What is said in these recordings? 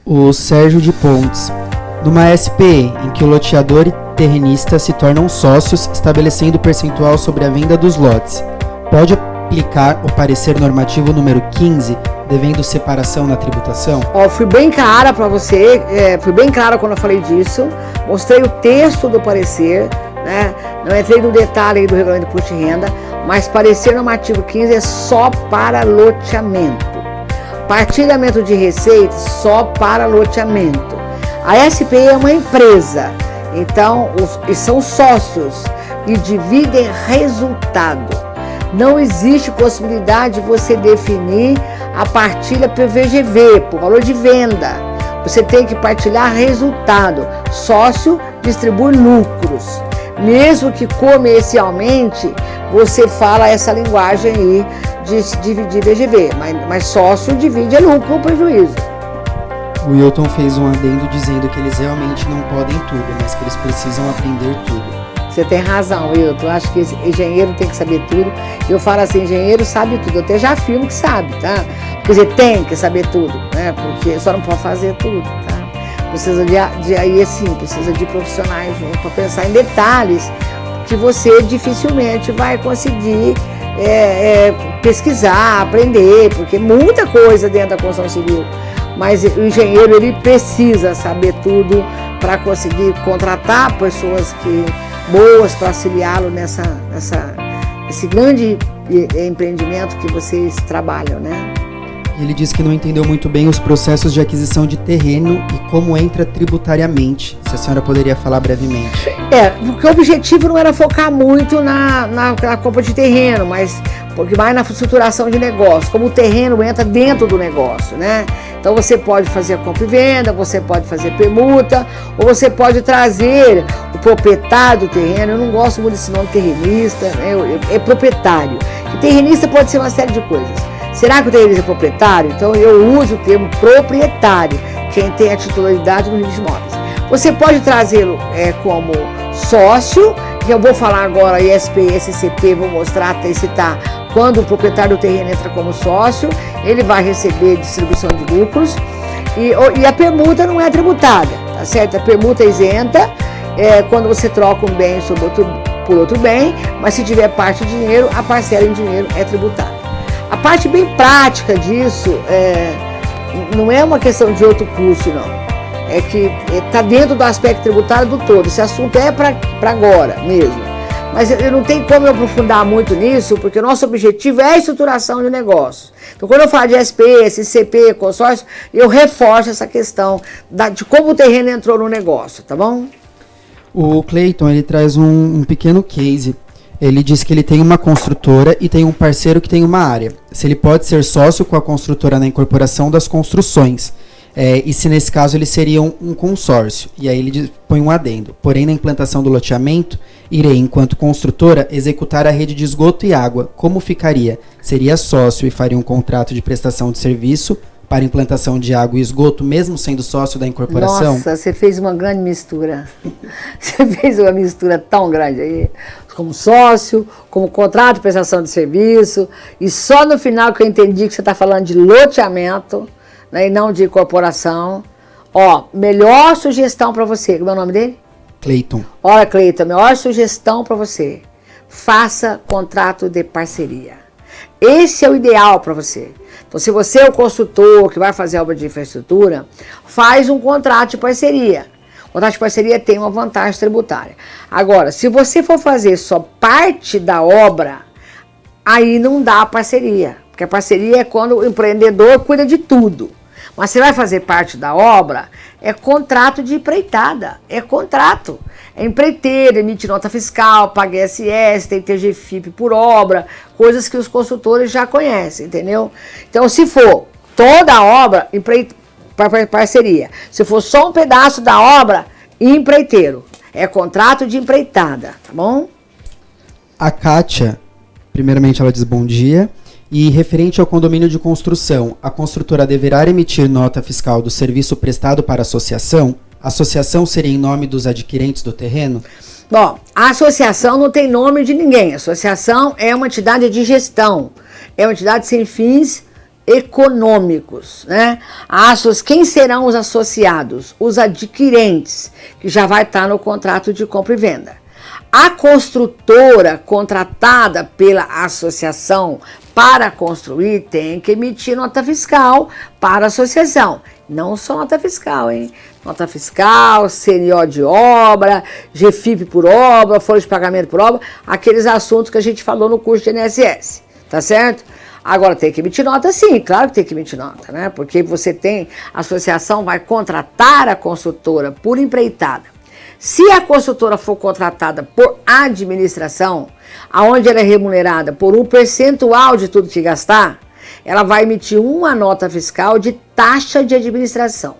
O Sérgio de Pontes. Numa SPE, em que o loteador e terrenista se tornam sócios, estabelecendo percentual sobre a venda dos lotes, pode aplicar o parecer normativo número 15, devendo separação na tributação? Fui bem clara para você, fui bem clara quando eu falei disso, mostrei o texto do parecer, né? Não entrei no detalhe aí do regulamento de imposto de renda, mas parecer normativo 15 é só para loteamento. Partilhamento de receitas só para loteamento. A SPE é uma empresa, então são sócios e dividem resultado. Não existe possibilidade de você definir a partilha pelo VGV, por valor de venda. Você tem que partilhar resultado. Sócio distribui lucros. Mesmo que comercialmente você fala essa linguagem aí de dividir VGV, mas sócio divide lucro ou prejuízo. O Wilton fez um adendo dizendo que eles realmente não podem tudo, mas que eles precisam aprender tudo. Você tem razão, Wilton. Acho que engenheiro tem que saber tudo. Eu falo assim, engenheiro sabe tudo. Eu até já afirmo que sabe, tá? Quer dizer, tem que saber tudo, né? Porque só não pode fazer tudo, tá? Precisa precisa de profissionais para pensar em detalhes que você dificilmente vai conseguir pesquisar, aprender, porque muita coisa dentro da construção civil. Mas o engenheiro, ele precisa saber tudo para conseguir contratar pessoas boas para auxiliá-lo nesse grande empreendimento que vocês trabalham, né? Ele disse que não entendeu muito bem os processos de aquisição de terreno e como entra tributariamente. Se a senhora poderia falar brevemente. Porque o objetivo não era focar muito na compra de terreno, mas porque mais na estruturação de negócio, como o terreno entra dentro do negócio, né? Então você pode fazer a compra e venda, você pode fazer permuta, ou você pode trazer o proprietário do terreno. Eu não gosto muito desse nome terrenista, né? É proprietário. E terrenista pode ser uma série de coisas. Será que o terrenista é proprietário? Então eu uso o termo proprietário, quem tem a titularidade nos imóveis. Você pode trazê-lo como sócio, que eu vou falar agora ISP, SCP, vou mostrar até citar quando o proprietário do terreno entra como sócio, ele vai receber distribuição de lucros e a permuta não é tributada, tá certo? A permuta é isenta quando você troca um bem por outro bem, mas se tiver parte de dinheiro, a parcela em dinheiro é tributada. A parte bem prática disso não é uma questão de outro curso, não. É que está dentro do aspecto tributário do todo. Esse assunto é para agora mesmo. Mas eu não tenho como eu aprofundar muito nisso, porque o nosso objetivo é a estruturação de negócio. Então, quando eu falo de SP, SCP, consórcio, eu reforço essa questão de como o terreno entrou no negócio, tá bom? O Cleiton, ele traz um pequeno case. Ele diz que ele tem uma construtora e tem um parceiro que tem uma área. Se ele pode ser sócio com a construtora na incorporação das construções. E se nesse caso ele seria um consórcio. E aí ele põe um adendo. Porém, na implantação do loteamento, irei, enquanto construtora, executar a rede de esgoto e água. Como ficaria? Seria sócio e faria um contrato de prestação de serviço para implantação de água e esgoto, mesmo sendo sócio da incorporação? Nossa, você fez uma grande mistura. Você fez uma mistura tão grande aí. Como sócio, como contrato de prestação de serviço. E só no final que eu entendi que você está falando de loteamento, né, e não de incorporação. Melhor sugestão para você. Como é o nome dele? Cleiton. Olha, Cleiton, melhor sugestão para você. Faça contrato de parceria. Esse é o ideal para você. Então, se você é o construtor que vai fazer a obra de infraestrutura, faz um contrato de parceria. O contrato de parceria tem uma vantagem tributária. Agora, se você for fazer só parte da obra, aí não dá parceria. Porque a parceria é quando o empreendedor cuida de tudo. Mas você vai fazer parte da obra, é contrato de empreitada, é contrato. É empreiteiro, emite nota fiscal, paga ISS, tem TGFIP por obra, coisas que os consultores já conhecem, entendeu? Então, se for toda a obra, parceria. Se for só um pedaço da obra, empreiteiro. É contrato de empreitada, tá bom? A Kátia, primeiramente ela diz bom dia. E referente ao condomínio de construção, a construtora deverá emitir nota fiscal do serviço prestado para a associação? A associação seria em nome dos adquirentes do terreno? Bom, a associação não tem nome de ninguém. A associação é uma entidade de gestão. É uma entidade sem fins econômicos, né? Quem serão os associados? Os adquirentes, que já vai estar no contrato de compra e venda. A construtora contratada pela associação para construir tem que emitir nota fiscal para a associação. Não só nota fiscal, hein? Nota fiscal, CNO de obra, GFIP por obra, folha de pagamento por obra, aqueles assuntos que a gente falou no curso de INSS, tá certo? Agora tem que emitir nota sim, claro que tem que emitir nota, né? Porque a associação vai contratar a construtora por empreitada. Se a construtora for contratada por administração, aonde ela é remunerada por um percentual de tudo que gastar, ela vai emitir uma nota fiscal de taxa de administração.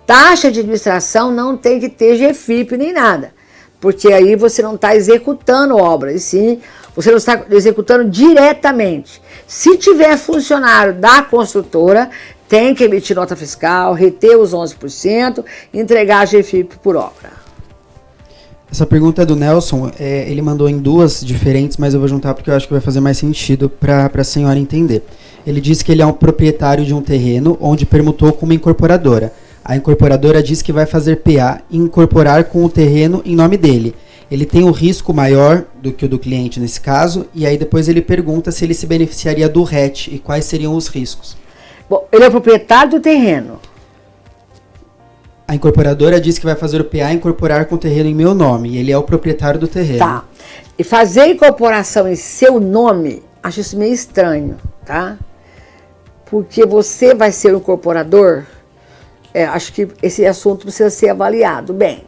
Taxa de administração não tem que ter GFIP nem nada, porque aí você não está executando obra, e sim, você não está executando diretamente. Se tiver funcionário da construtora, tem que emitir nota fiscal, reter os 11%, entregar a GFIP por obra. Essa pergunta é do Nelson, ele mandou em duas diferentes, mas eu vou juntar porque eu acho que vai fazer mais sentido para a senhora entender. Ele diz que ele é um proprietário de um terreno onde permutou com uma incorporadora. A incorporadora diz que vai fazer PA e incorporar com o terreno em nome dele. Ele tem um risco maior do que o do cliente nesse caso, e aí depois ele pergunta se ele se beneficiaria do RET e quais seriam os riscos. Bom, ele é o proprietário do terreno. A incorporadora diz que vai fazer o PA e incorporar com o terreno em meu nome. E ele é o proprietário do terreno. Tá. E fazer a incorporação em seu nome, acho isso meio estranho, tá? Porque você vai ser o incorporador. Acho que esse assunto precisa ser avaliado. Bem,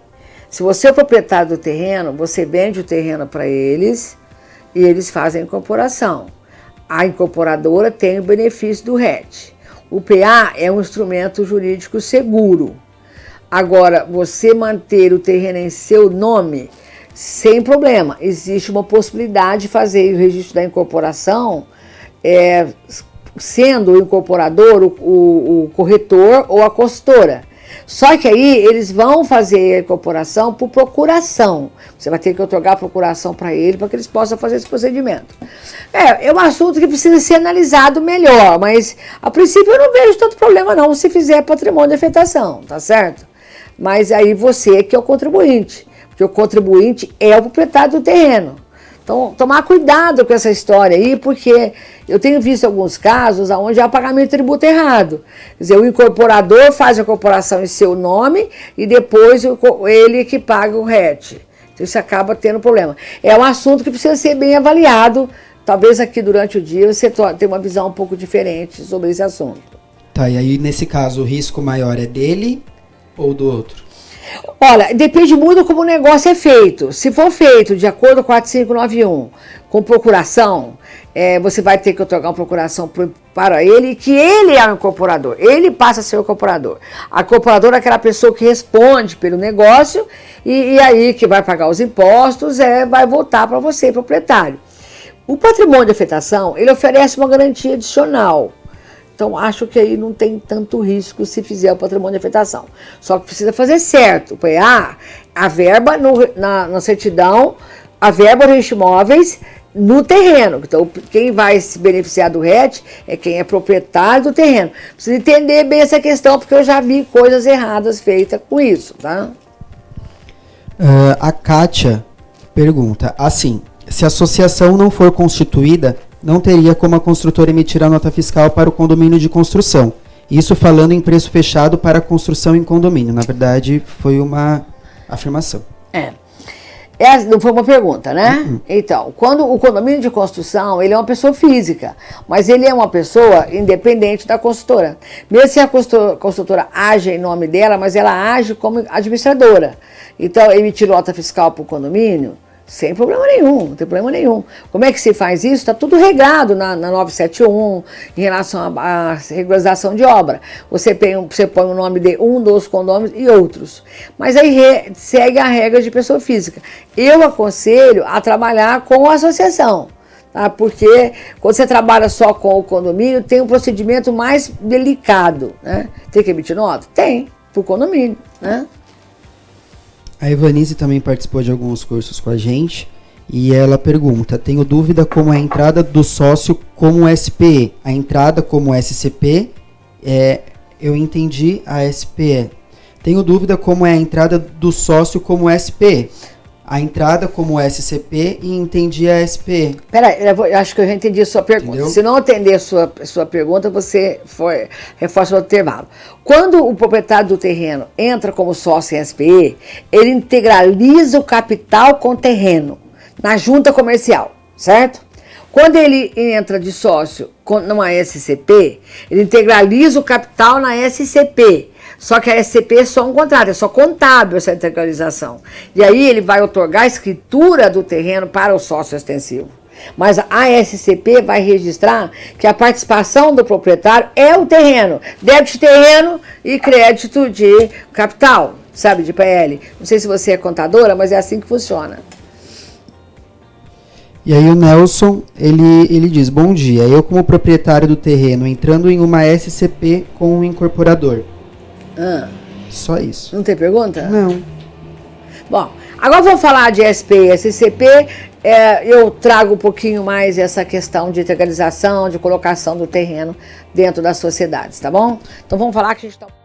se você é o proprietário do terreno, você vende o terreno para eles e eles fazem a incorporação. A incorporadora tem o benefício do RET. O PA é um instrumento jurídico seguro. Agora, você manter o terreno em seu nome, sem problema. Existe uma possibilidade de fazer o registro da incorporação, sendo o incorporador, o corretor ou a consultora. Só que aí eles vão fazer a incorporação por procuração. Você vai ter que otorgar a procuração para ele, para que eles possam fazer esse procedimento. É um assunto que precisa ser analisado melhor, mas a princípio eu não vejo tanto problema não, se fizer patrimônio de afetação, tá certo? Mas aí você que é o contribuinte, porque o contribuinte é o proprietário do terreno. Então, tomar cuidado com essa história aí, porque eu tenho visto alguns casos onde há pagamento de tributo errado. Quer dizer, o incorporador faz a incorporação em seu nome e depois ele que paga o RET. Então, isso acaba tendo problema. É um assunto que precisa ser bem avaliado. Talvez aqui durante o dia você tenha uma visão um pouco diferente sobre esse assunto. Tá, e aí nesse caso o risco maior é dele ou do outro? Olha, depende muito como o negócio é feito. Se for feito de acordo com o 4591, com procuração, você vai ter que otorgar uma procuração para ele, que ele é o incorporador. Ele passa a ser o incorporador. A incorporadora é aquela pessoa que responde pelo negócio e aí que vai pagar os impostos, vai voltar para você, proprietário. O patrimônio de afetação, ele oferece uma garantia adicional. Então, acho que aí não tem tanto risco se fizer o patrimônio de afetação. Só que precisa fazer certo. A verba na certidão, a verba dos imóveis no terreno. Então, quem vai se beneficiar do RET é quem é proprietário do terreno. Precisa entender bem essa questão, porque eu já vi coisas erradas feitas com isso, tá? A Kátia pergunta, assim, se a associação não for constituída, não teria como a construtora emitir a nota fiscal para o condomínio de construção. Isso falando em preço fechado para a construção em condomínio. Na verdade, foi uma afirmação. Não foi uma pergunta, né? Então, quando o condomínio de construção, ele é uma pessoa física, mas ele é uma pessoa independente da construtora. Mesmo se a construtora age em nome dela, mas ela age como administradora. Então, emitir nota fiscal para o condomínio, sem problema nenhum, não tem problema nenhum. Como é que se faz isso? Está tudo regrado na 971, em relação à regularização de obra. Você põe o nome de um dos condôminos e outros. Mas aí segue a regra de pessoa física. Eu aconselho a trabalhar com a associação, tá? Porque quando você trabalha só com o condomínio, tem um procedimento mais delicado, né? Tem que emitir nota? Tem, para o condomínio, né? A Evanise também participou de alguns cursos com a gente E ela pergunta, tenho dúvida como é a entrada do sócio como SPE. A entrada como SCP, eu entendi a SPE. Tenho dúvida como é a entrada do sócio como SPE. A entrada como SCP e entendi a SPE. Peraí, eu acho que eu já entendi a sua pergunta. Entendeu? Se não entender a sua pergunta, você reforça o intervalo. Quando o proprietário do terreno entra como sócio em SPE, ele integraliza o capital com o terreno na junta comercial, certo? Quando ele entra de sócio numa SCP, ele integraliza o capital na SCP. Só que a SCP é só um contrato, é só contábil essa integralização. E aí ele vai otorgar a escritura do terreno para o sócio extensivo. Mas a SCP vai registrar que a participação do proprietário é o terreno. Débito de terreno e crédito de capital, sabe, de PL. Não sei se você é contadora, mas é assim que funciona. E aí o Nelson, ele diz, bom dia, eu como proprietário do terreno entrando em uma SCP com um incorporador. Só isso. Não tem pergunta? Não. Bom, agora vamos falar de SP e SCP. Eu trago um pouquinho mais essa questão de integralização, de colocação do terreno dentro das sociedades, tá bom? Então vamos falar que a gente está...